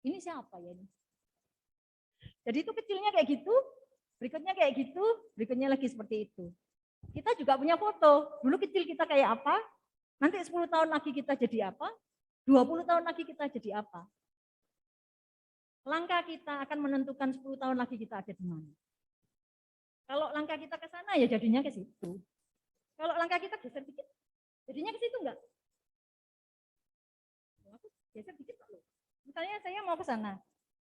Ini siapa ya ini? Jadi itu kecilnya kayak gitu, berikutnya kayak gitu, berikutnya lagi seperti itu. Kita juga punya foto. Dulu kecil kita kayak apa, nanti 10 tahun lagi kita jadi apa, 20 tahun lagi kita jadi apa. Langkah kita akan menentukan 10 tahun lagi kita ada di mana. Kalau langkah kita ke sana ya jadinya ke situ. Kalau langkah kita geser dikit, jadinya ke situ enggak? Aku geser dikit loh. Misalnya saya mau ke sana.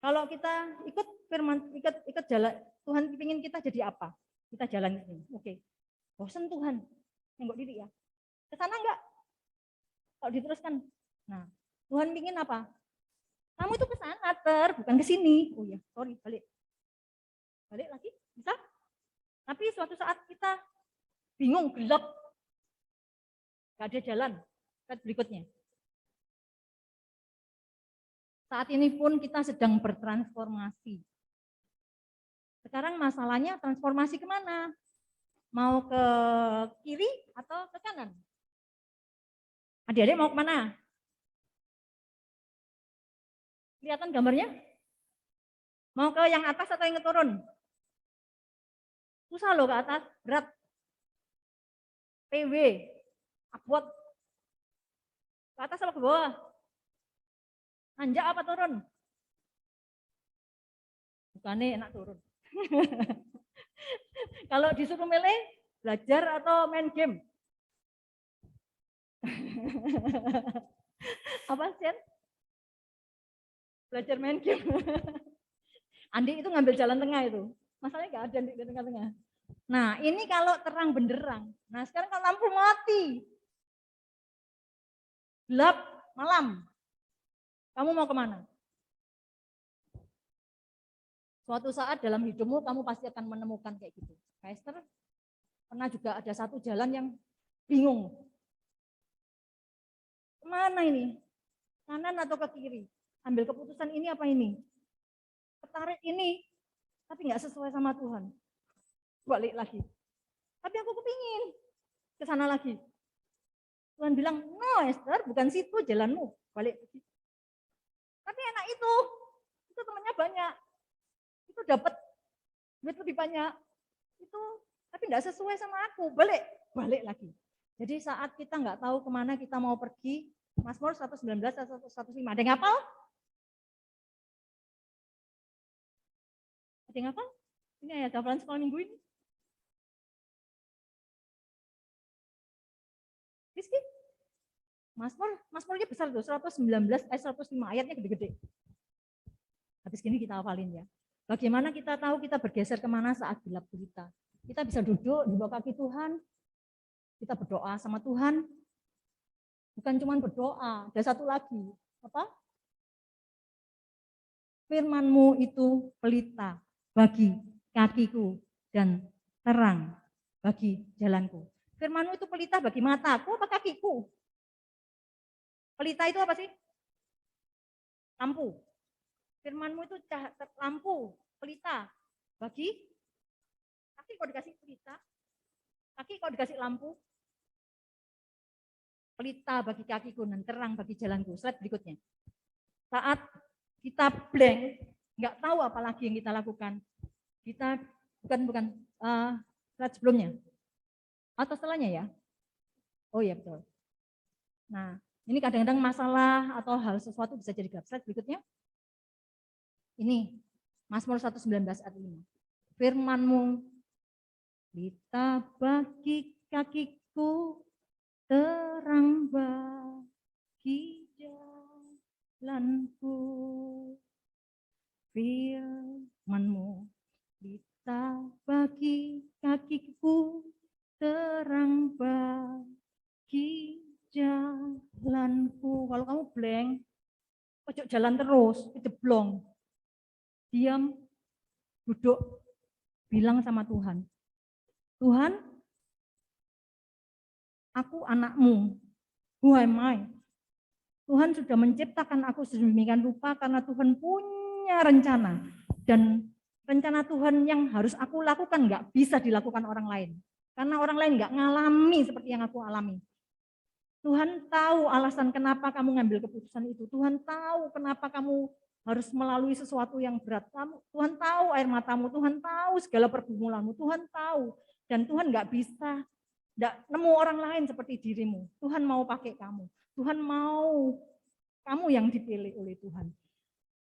Kalau kita ikut firman, ikut jalan, Tuhan ingin kita jadi apa? Kita jalan ke sini. Oke. Bosan Tuhan. Nengok diri ya. Ke sana enggak? Kalau diteruskan. Nah, Tuhan ingin apa? Kamu itu ke sana, bukan ke sini. Oh ya, sorry, balik. Balik lagi, bisa? Tapi suatu saat kita bingung, gelap. Gak ada jalan. Berikutnya. Saat ini pun kita sedang bertransformasi. Sekarang masalahnya transformasi kemana? Mau ke kiri atau ke kanan? Adik-adik mau kemana? Kelihatan gambarnya? Mau ke yang atas atau yang turun? Susah loh ke atas, berat. PW, abot. Ke atas apa ke bawah? Nanjak apa turun? Bukannya enak turun. Kalau disuruh milih, belajar atau main game? Apa sih? Belajar main game. Andi itu ngambil jalan tengah itu. Masalahnya nggak ada di tengah-tengah. Nah, ini kalau terang benderang. Nah, sekarang kalau lampu mati. Gelap, malam. Kamu mau kemana? Suatu saat dalam hidupmu kamu pasti akan menemukan kayak gitu. Esther pernah juga ada satu jalan yang bingung. Kemana ini? Kanan atau ke kiri? Ambil keputusan ini apa ini? Ketarik ini, tapi nggak sesuai sama Tuhan. Balik lagi. Tapi aku kepingin ke sana lagi. Tuhan bilang, no Esther, bukan situ jalanmu. Balik lagi. Tapi enak itu temannya banyak. Itu dapat duit lebih banyak. Itu tapi nggak sesuai sama aku. Balik lagi. Jadi saat kita nggak tahu kemana kita mau pergi, Mazmur 119 atau 105. Ada yang hafal? Ada yang hafal? Ini ayat hafalan sekolah minggu ini. Rizky? Mazmurnya besar tuh, 119 ayat 105, ayatnya gede-gede. Habis gini kita hafalin ya. Bagaimana kita tahu kita bergeser kemana saat gelap gulita? Kita bisa duduk di bawah kaki Tuhan, kita berdoa sama Tuhan. Bukan cuma berdoa, ada satu lagi. Apa? Firman-Mu itu pelita bagi kakiku dan terang bagi jalanku. Firman-Mu itu pelita bagi mataku apa kakiku? Pelita itu apa sih? Lampu. Firman-Mu itu lampu, pelita bagi kaki kok dikasih pelita, kaki kok dikasih lampu, pelita bagi kakiku dan terang bagi jalanku. Slide berikutnya. Saat kita blank, nggak tahu apa lagi yang kita lakukan, kita bukan slide sebelumnya atau setelahnya ya. Oh iya betul. Nah ini kadang-kadang masalah atau hal sesuatu bisa jadi gelap. Slide berikutnya. Ini Mazmur 119 ayat 5. Firman-Mu pelita bagi kakiku, terang bagi jalanku. Firman-Mu pelita bagi kakiku, terang bagi jalanku. Kalau kamu blank, ojo jalan terus, kejeblong. Diam, duduk, bilang sama Tuhan. Tuhan, aku anakmu. Who am I? Tuhan sudah menciptakan aku sedemikian rupa karena Tuhan punya rencana. Dan rencana Tuhan yang harus aku lakukan nggak bisa dilakukan orang lain. Karena orang lain nggak ngalami seperti yang aku alami. Tuhan tahu alasan kenapa kamu ngambil keputusan itu. Tuhan tahu kenapa kamu harus melalui sesuatu yang berat. Tuhan tahu air matamu, Tuhan tahu segala pergumulanmu, Tuhan tahu. Dan Tuhan nggak bisa, nggak nemu orang lain seperti dirimu. Tuhan mau pakai kamu. Tuhan mau kamu yang dipilih oleh Tuhan.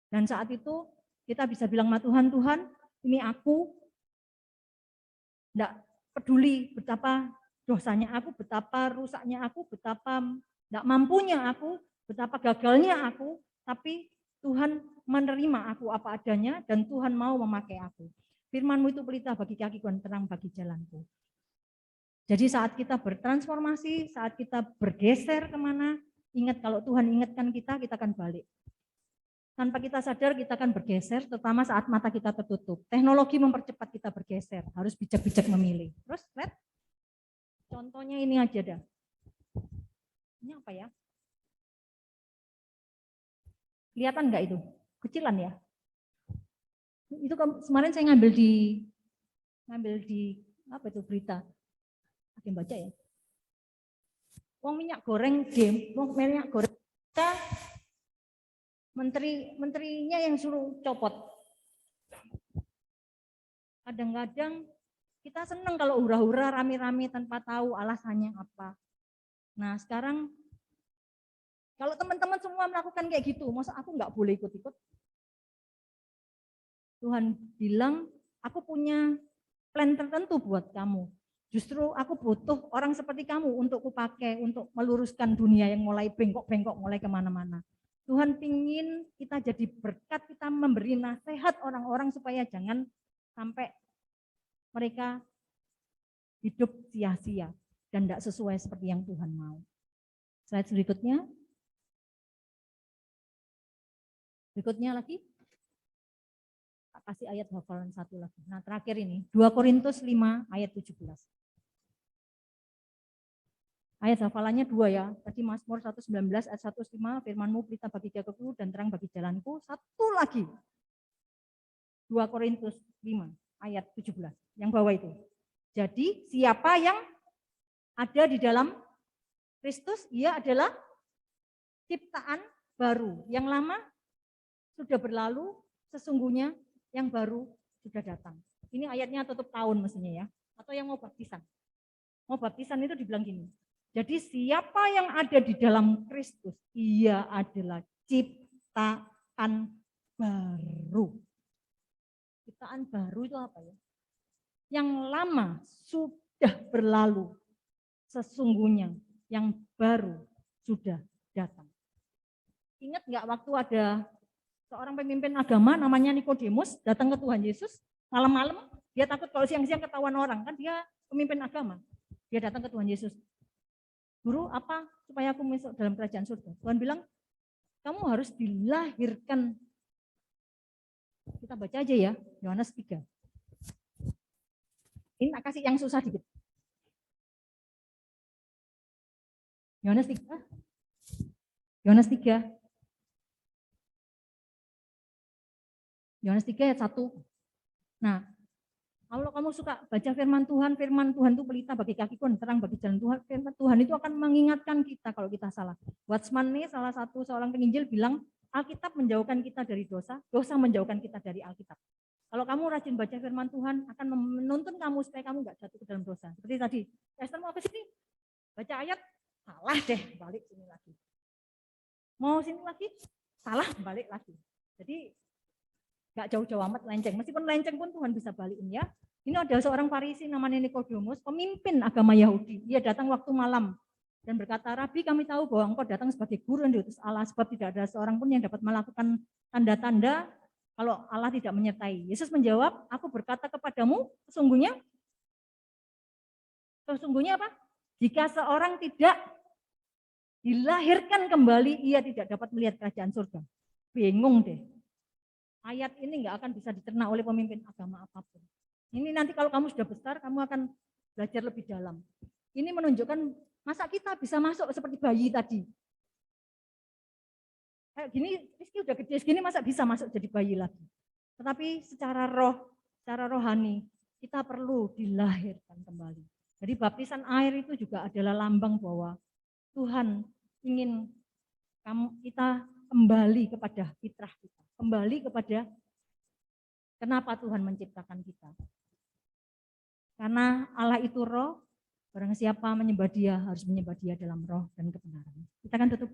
Dan saat itu kita bisa bilang sama Tuhan, Tuhan ini aku, nggak peduli betapa dosanya aku, betapa rusaknya aku, betapa nggak mampunya aku, betapa gagalnya aku, tapi Tuhan menerima aku apa adanya dan Tuhan mau memakai aku. Firman-Mu itu pelita bagi kakiku dan terang bagi jalanku. Jadi saat kita bertransformasi, saat kita bergeser kemana, ingat kalau Tuhan ingatkan kita akan balik. Tanpa kita sadar kita akan bergeser, terutama saat mata kita tertutup. Teknologi mempercepat kita bergeser, harus bijak-bijak memilih. Terus, lihat, contohnya ini aja dah. Ini apa ya? Kelihatan nggak itu? Kecilan ya? Itu kemarin saya ngambil di apa itu berita? Ada yang baca ya? Wong minyak goreng game, wong minyak goreng kita menterinya yang suruh copot. Kadang-kadang kita senang kalau hura-hura rame-rame tanpa tahu alasannya apa. Nah sekarang kalau teman-teman semua melakukan kayak gitu, masa aku nggak boleh ikut-ikut? Tuhan bilang, aku punya plan tertentu buat kamu. Justru aku butuh orang seperti kamu untuk kupakai, untuk meluruskan dunia yang mulai bengkok-bengkok, mulai kemana-mana. Tuhan pingin kita jadi berkat, kita memberi nasihat orang-orang supaya jangan sampai mereka hidup sia-sia dan tidak sesuai seperti yang Tuhan mau. Slide berikutnya. Berikutnya lagi. Tak kasih ayat hafalan satu lagi. Nah terakhir ini, 2 Korintus 5 ayat 17. Ayat hafalannya 2 ya. Tadi Mazmur 119 ayat 105, firman-Mu pelita bagi jalanku dan terang bagi jalanku. Satu lagi. 2 Korintus 5 ayat 17. Yang bawah itu. Jadi siapa yang ada di dalam Kristus, ia adalah ciptaan baru. Yang lama sudah berlalu, sesungguhnya yang baru sudah datang. Ini ayatnya tutup tahun mestinya ya. Atau yang mau baptisan. Mau baptisan itu dibilang gini. Jadi siapa yang ada di dalam Kristus, ia adalah ciptaan baru. Ciptaan baru itu apa ya? Yang lama sudah berlalu, sesungguhnya yang baru sudah datang. Ingat nggak waktu ada seorang pemimpin agama namanya Nikodemus datang ke Tuhan Yesus malam-malam, dia takut kalau siang-siang ketahuan orang, kan dia pemimpin agama. Dia datang ke Tuhan Yesus. Guru, apa supaya aku masuk dalam kerajaan surga? Tuhan bilang, kamu harus dilahirkan. Kita baca aja ya, Yohanes 3. Ini tak kasih yang susah dikit. Yohanes 3. Yohanes 3. Yohanes 3 ayat 1. Nah, kalau kamu suka baca firman Tuhan itu pelita bagi kakiku dan terang bagi jalan Tuhan. Firman Tuhan itu akan mengingatkan kita kalau kita salah. Watchman nih salah satu seorang penginjil bilang, Alkitab menjauhkan kita dari dosa, dosa menjauhkan kita dari Alkitab. Kalau kamu rajin baca firman Tuhan, akan menuntun kamu supaya kamu nggak jatuh ke dalam dosa. Seperti tadi, Esther mau ke sini, baca ayat, salah deh, balik sini lagi. Mau sini lagi, salah, balik lagi. Jadi nggak jauh-jauh amat lenceng. Meskipun lenceng pun Tuhan bisa balikin ya. Ini ada seorang Farisi namanya Nikodemus, pemimpin agama Yahudi. Dia datang waktu malam dan berkata, Rabi, kami tahu bahwa engkau datang sebagai guru yang diutus Allah, sebab tidak ada seorang pun yang dapat melakukan tanda-tanda kalau Allah tidak menyertai. Yesus menjawab, aku berkata kepadamu, sesungguhnya apa? Jika seorang tidak dilahirkan kembali, ia tidak dapat melihat kerajaan surga. Bingung deh. Ayat ini nggak akan bisa dicerna oleh pemimpin agama apapun. Ini nanti kalau kamu sudah besar, kamu akan belajar lebih dalam. Ini menunjukkan masa kita bisa masuk seperti bayi tadi. Kayak gini, Rizky udah gede segini, masa bisa masuk jadi bayi lagi. Tetapi secara rohani, kita perlu dilahirkan kembali. Jadi baptisan air itu juga adalah lambang bahwa Tuhan ingin kita kembali kepada fitrah kita. kembali kepada kenapa Tuhan menciptakan kita. Karena Allah itu roh, barang siapa menyembah dia harus menyembah dia dalam roh dan kebenaran. Kita akan tutup.